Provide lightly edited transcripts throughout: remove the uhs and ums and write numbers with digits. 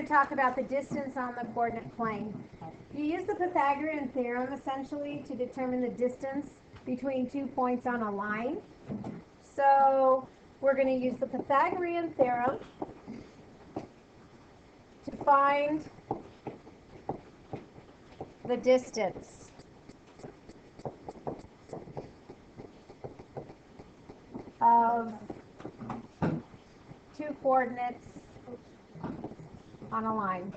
to talk about the distance on the coordinate plane. You use the Pythagorean theorem essentially to determine the distance between 2 points on a line. So we're going to use the Pythagorean theorem to find the distance of 2 coordinates on a line.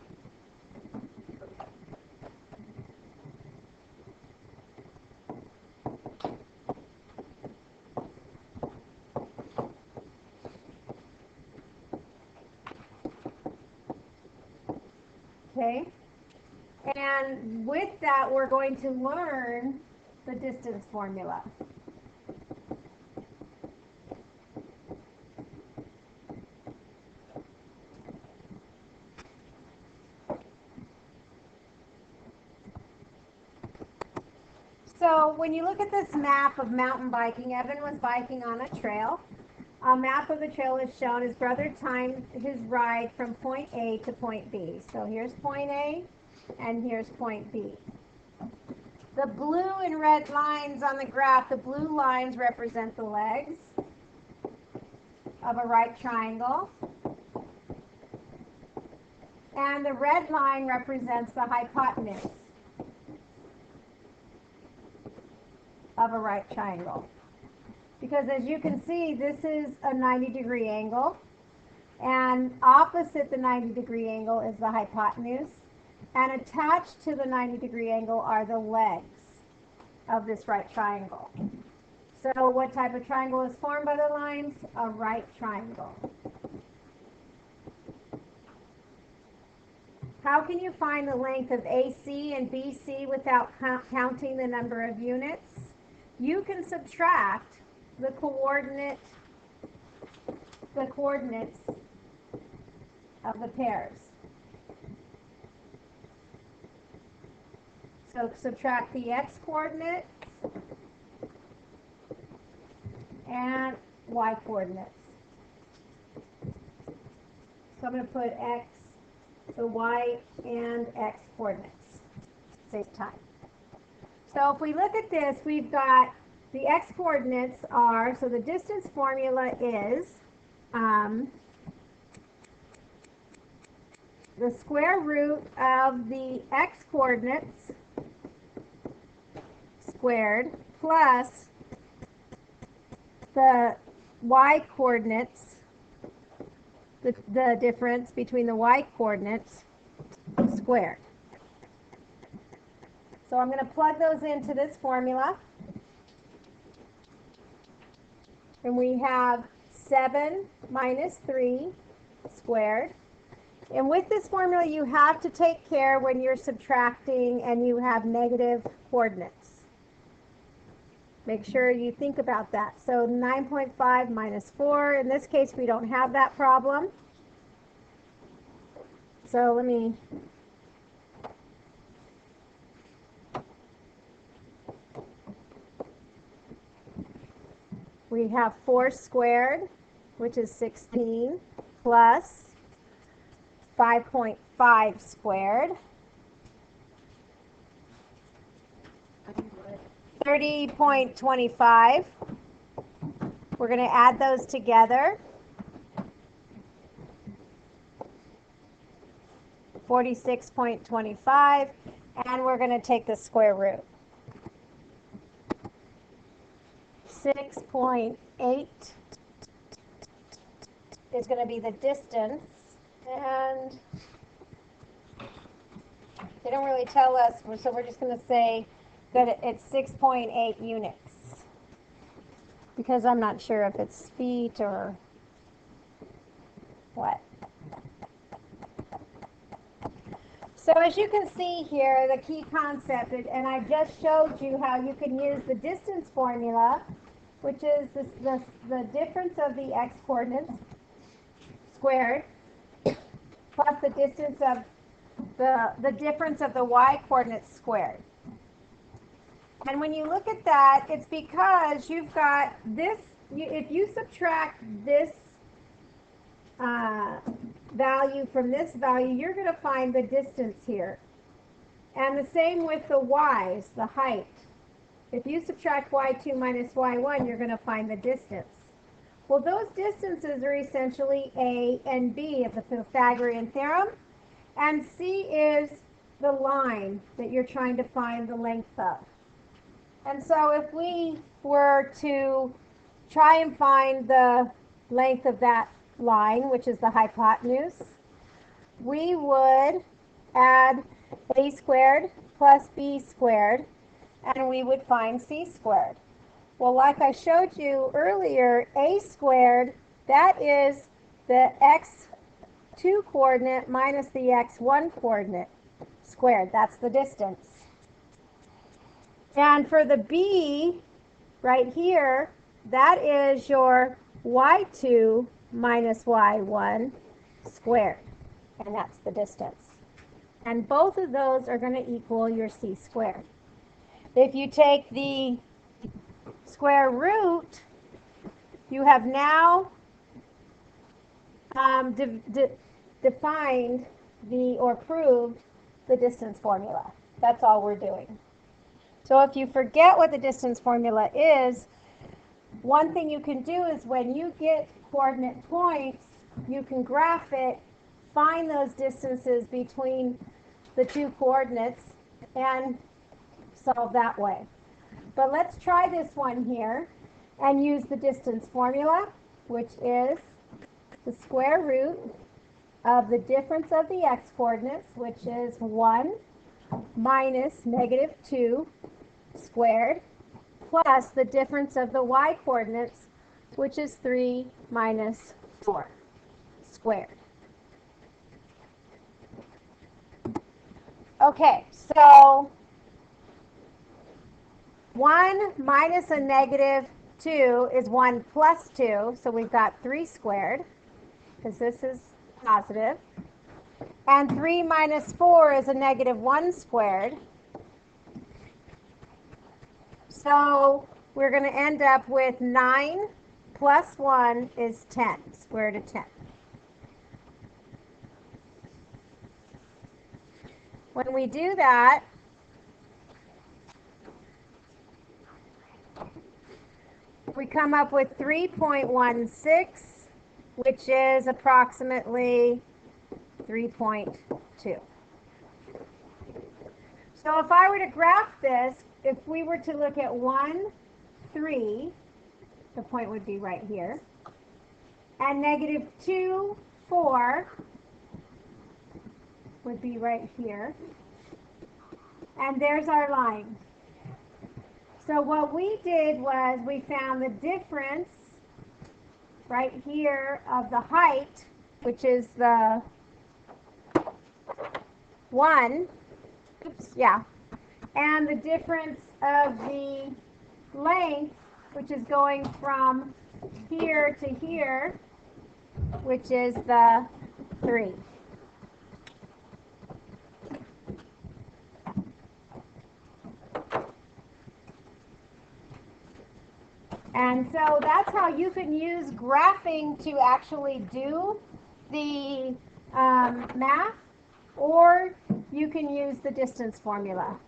Okay, and with that we're going to learn the distance formula. So when you look at this map of mountain biking, Evan was biking on a trail. A map of the trail is shown. His brother timed his ride from point A to point B. So here's point A, and here's point B. The blue and red lines on the graph, the blue lines represent the legs of a right triangle. And the red line represents the hypotenuse of a right triangle. Because as you can see, this is a 90-degree angle, and opposite the 90-degree angle is the hypotenuse, and attached to the 90-degree angle are the legs of this right triangle. So what type of triangle is formed by the lines? A right triangle. How can you find the length of AC and BC without counting the number of units? You can subtract the coordinates of the pairs. So subtract the x coordinates and y coordinates. So I'm going to put x, so y and x coordinates. Save time. So if we look at this, we've got the x coordinates are, so the distance formula is the square root of the x coordinates squared plus the y coordinates, the difference between the y coordinates squared. So I'm going to plug those into this formula. And we have 7 minus 3 squared. And with this formula, you have to take care when you're subtracting and you have negative coordinates. Make sure you think about that. So 9.5 minus 4. In this case, we don't have that problem. So let me... We have 4 squared, which is 16, plus 5.5 squared, 30.25. We're going to add those together. 46.25, and we're going to take the square root. 6.8 is going to be the distance, and they don't really tell us, so we're just going to say that it's 6.8 units, because I'm not sure if it's feet or what. So as you can see here, the key concept, and I just showed you how you can use the distance formula, which is the difference of the x coordinates squared plus the distance of the difference of the y coordinates squared. And when you look at that, it's because you've got this, if you subtract this value from this value, you're going to find the distance here. And the same with the y's, the height. If you subtract y2 minus y1, you're going to find the distance. Well, those distances are essentially A and B of the Pythagorean theorem, and C is the line that you're trying to find the length of. And so if we were to try and find the length of that line, which is the hypotenuse, we would add A squared plus B squared, and we would find C squared. Well, like I showed you earlier, A squared, that is the x2 coordinate minus the x1 coordinate squared. That's the distance. And for the B, right here, that is your y2 minus y1 squared. And that's the distance. And both of those are going to equal your C squared. If you take the square root, you have now defined or proved the distance formula. That's all we're doing. So if you forget what the distance formula is, one thing you can do is when you get coordinate points, you can graph it, find those distances between the two coordinates, and solve that way. But let's try this one here and use the distance formula, which is the square root of the difference of the x-coordinates, which is 1 minus negative 2 squared, plus the difference of the y-coordinates, which is 3 minus 4 squared. Okay, so 1 minus a negative 2 is 1 plus 2, so we've got 3 squared, because this is positive. And 3 minus 4 is a negative 1 squared. So we're going to end up with 9 plus 1 is 10, square root of 10. When we do that, we come up with 3.16, which is approximately 3.2. So if I were to graph this, if we were to look at 1, 3, the point would be right here, and negative 2, 4 would be right here, and there's our line. So what we did was we found the difference right here of the height, which is the 1, and the difference of the length, which is going from here to here, which is the 3. And so that's how you can use graphing to actually do the math, or you can use the distance formula.